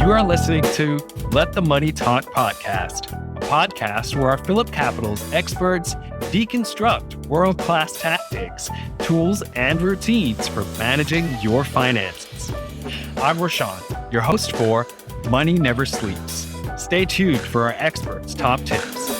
You are listening to Let the Money Talk podcast, a podcast where our PhillipCapital's experts deconstruct world-class tactics, tools, and routines for managing your finances. I'm Rashawn, your host for Money Never Sleeps. Stay tuned for our experts' top tips.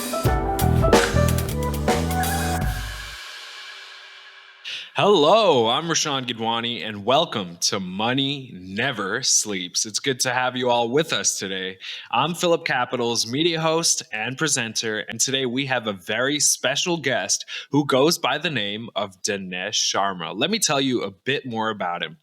Hello, I'm Rashawn Gidwani, and welcome to Money Never Sleeps. It's good to have you all with us today. I'm PhillipCapital's media host and presenter, and today we have a very special guest who goes by the name of Dhanesh Sharma. Let me tell you a bit more about him.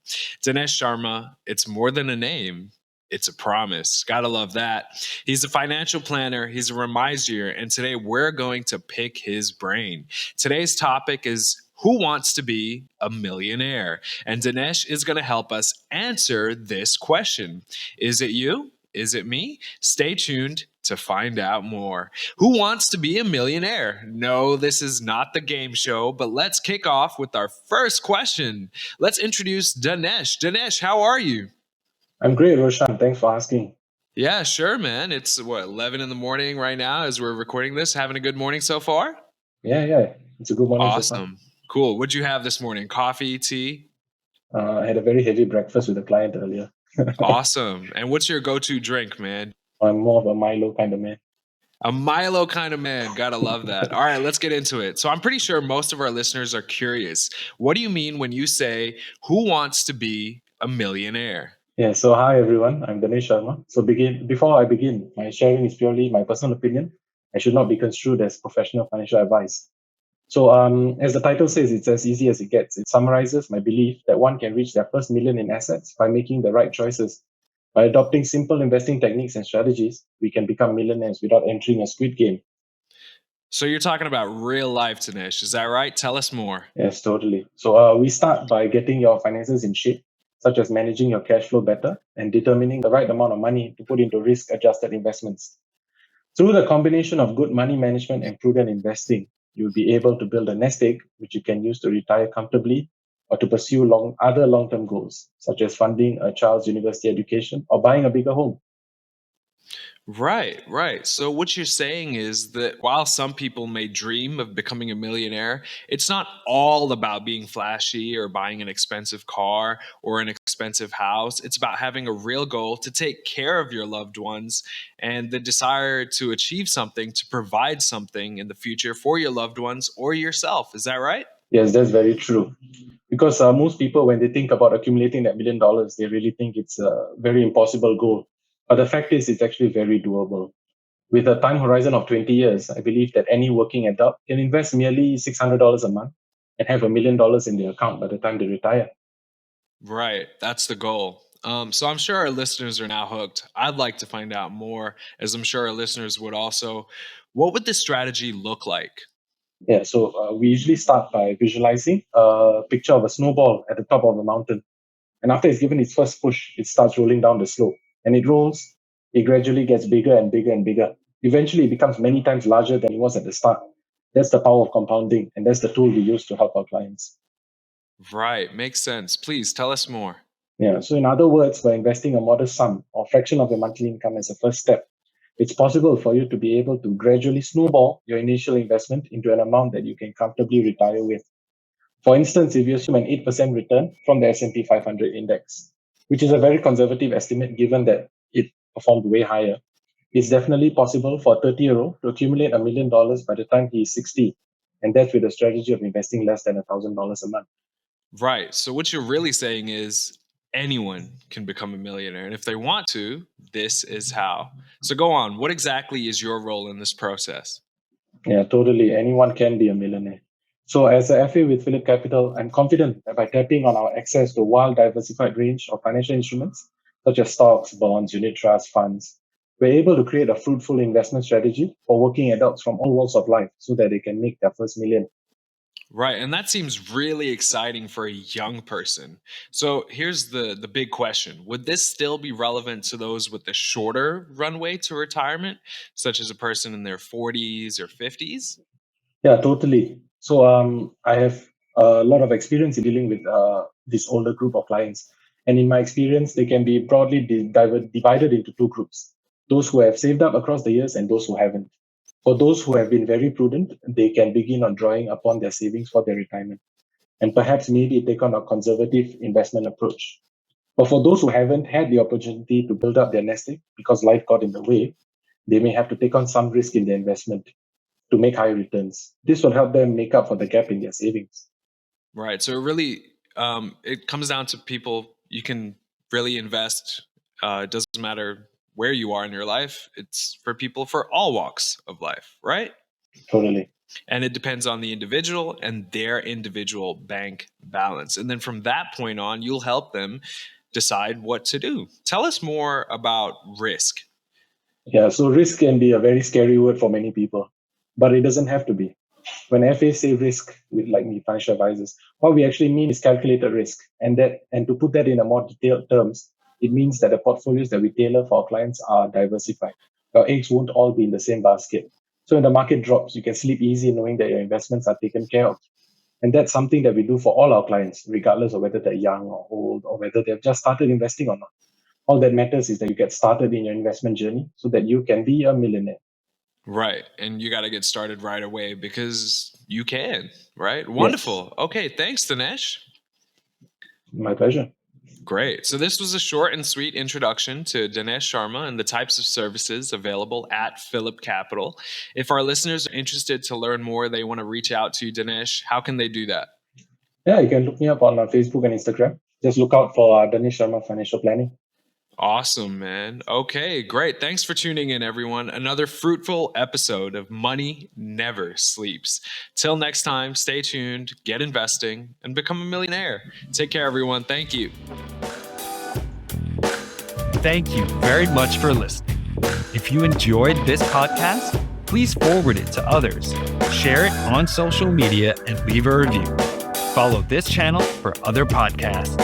Dhanesh Sharma, it's more than a name. It's a promise. Gotta love that. He's a financial planner. He's a reminder, and today we're going to pick his brain. Today's topic is who wants to be a millionaire? And Dhanesh is going to help us answer this question. Is it you? Is it me? Stay tuned to find out more. Who wants to be a millionaire? No, this is not the game show, but let's kick off with our first question. Let's introduce Dhanesh. Dhanesh, how are you? I'm great, Roshan. Thanks for asking. Yeah, sure, man. It's 11 in the morning right now as we're recording this. Having a good morning so far? Yeah. It's a good morning so far. Awesome. Cool. What'd you have this morning? Coffee, tea? I had a very heavy breakfast with a client earlier. Awesome. And what's your go-to drink, man? I'm more of a Milo kind of man. A Milo kind of man. Gotta love that. All right, let's get into it. So I'm pretty sure most of our listeners are curious. What do you mean when you say, who wants to be a millionaire? Yeah, so hi everyone. I'm Dhanesh Sharma. So before I begin, my sharing is purely my personal opinion. I should not be construed as professional financial advice. So as the title says, it's as easy as it gets. It summarizes my belief that one can reach their first million in assets by making the right choices. By adopting simple investing techniques and strategies, we can become millionaires without entering a squid game. So you're talking about real life, Dhanesh. Is that right? Tell us more. Yes, totally. So we start by getting your finances in shape, such as managing your cash flow better and determining the right amount of money to put into risk-adjusted investments. Through the combination of good money management and prudent investing, you'll be able to build a nest egg, which you can use to retire comfortably or to pursue other long-term goals, such as funding a child's university education or buying a bigger home. Right. So what you're saying is that while some people may dream of becoming a millionaire, it's not all about being flashy or buying an expensive car or an expensive house. It's about having a real goal to take care of your loved ones and the desire to achieve something, to provide something in the future for your loved ones or yourself. Is that right? Yes, that's very true. Because most people, when they think about accumulating that $1 million, they really think it's a very impossible goal. But the fact is, it's actually very doable. With a time horizon of 20 years, I believe that any working adult can invest merely $600 a month and have $1 million in their account by the time they retire. Right. That's the goal. So I'm sure our listeners are now hooked. I'd like to find out more, as I'm sure our listeners would also. What would this strategy look like? Yeah, so we usually start by visualizing a picture of a snowball at the top of a mountain. And after it's given its first push, it starts rolling down the slope. And it rolls, it gradually gets bigger and bigger and bigger. Eventually, it becomes many times larger than it was at the start. That's the power of compounding, and that's the tool we use to help our clients. Right. Makes sense. Please tell us more. Yeah, so in other words, by investing a modest sum or fraction of your monthly income as a first step, it's possible for you to be able to gradually snowball your initial investment into an amount that you can comfortably retire with. For instance, if you assume an 8% return from the S&P 500 index, which is a very conservative estimate given that it performed way higher, it's definitely possible for a 30-year-old to accumulate $1 million by the time he is 60. And that's with a strategy of investing less than $1,000 a month. Right. So what you're really saying is anyone can become a millionaire. And if they want to, this is how. So go on. What exactly is your role in this process? Yeah, totally. Anyone can be a millionaire. So as a FA with PhillipCapital, I'm confident that by tapping on our access to a wild diversified range of financial instruments, such as stocks, bonds, unit trusts, funds, we're able to create a fruitful investment strategy for working adults from all walks of life so that they can make their first million. Right. And that seems really exciting for a young person. So here's the big question. Would this still be relevant to those with a shorter runway to retirement, such as a person in their 40s or 50s? Yeah, totally. So I have a lot of experience in dealing with this older group of clients. And in my experience, they can be broadly divided into two groups: those who have saved up across the years and those who haven't. For those who have been very prudent, they can begin on drawing upon their savings for their retirement and perhaps maybe take on a conservative investment approach. But for those who haven't had the opportunity to build up their nest egg because life got in the way, they may have to take on some risk in their investment to make high returns. This will help them make up for the gap in their savings. Right. So it really, it comes down to people. You can really invest. It doesn't matter where you are in your life. It's for people for all walks of life, right? Totally. And it depends on the individual and their individual bank balance. And then from that point on, you'll help them decide what to do. Tell us more about risk. Yeah, so risk can be a very scary word for many people, but it doesn't have to be. When FAs say risk with like me financial advisors, what we actually mean is calculated risk. And to put that in a more detailed terms, it means that the portfolios that we tailor for our clients are diversified. Your eggs won't all be in the same basket. So when the market drops, you can sleep easy knowing that your investments are taken care of. And that's something that we do for all our clients, regardless of whether they're young or old or whether they've just started investing or not. All that matters is that you get started in your investment journey so that you can be a millionaire. Right. And you got to get started right away because you can, right? Wonderful. Yes. Okay. Thanks, Dhanesh. My pleasure. Great. So this was a short and sweet introduction to Dhanesh Sharma and the types of services available at PhillipCapital. If our listeners are interested to learn more, they want to reach out to you, Dhanesh, how can they do that? Yeah, you can look me up on Facebook and Instagram. Just look out for Dhanesh Sharma Financial Planning. Awesome, man. Okay, great. Thanks for tuning in, everyone. Another fruitful episode of Money Never Sleeps. Till next time, stay tuned, get investing, and become a millionaire. Take care, everyone. Thank you. Thank you very much for listening. If you enjoyed this podcast, please forward it to others, share it on social media, and leave a review. Follow this channel for other podcasts.